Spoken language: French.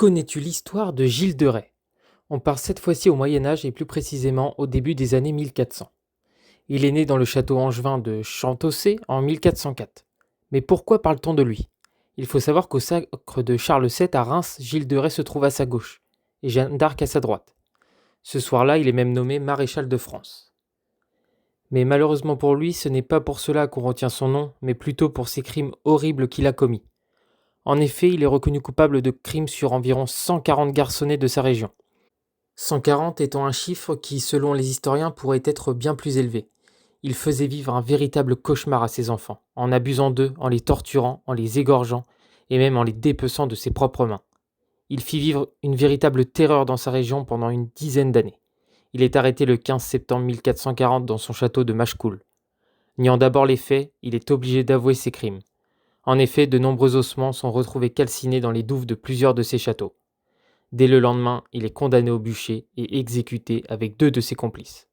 Connais-tu l'histoire de Gilles de Rais? On part cette fois-ci au Moyen Âge et plus précisément au début des années 1400. Il est né dans le château angevin de Chantaussé en 1404. Mais pourquoi parle-t-on de lui? Il faut savoir qu'au sacre de Charles VII à Reims, Gilles de Rais se trouve à sa gauche et Jeanne d'Arc à sa droite. Ce soir-là, il est même nommé maréchal de France. Mais malheureusement pour lui, ce n'est pas pour cela qu'on retient son nom, mais plutôt pour ses crimes horribles qu'il a commis. En effet, il est reconnu coupable de crimes sur environ 140 garçonnets de sa région. 140 étant un chiffre qui, selon les historiens, pourrait être bien plus élevé. Il faisait vivre un véritable cauchemar à ses enfants, en abusant d'eux, en les torturant, en les égorgeant, et même en les dépeçant de ses propres mains. Il fit vivre une véritable terreur dans sa région pendant une dizaine d'années. Il est arrêté le 15 septembre 1440 dans son château de Machecoul. Niant d'abord les faits, il est obligé d'avouer ses crimes. En effet, de nombreux ossements sont retrouvés calcinés dans les douves de plusieurs de ses châteaux. Dès le lendemain, il est condamné au bûcher et exécuté avec 2 de ses complices.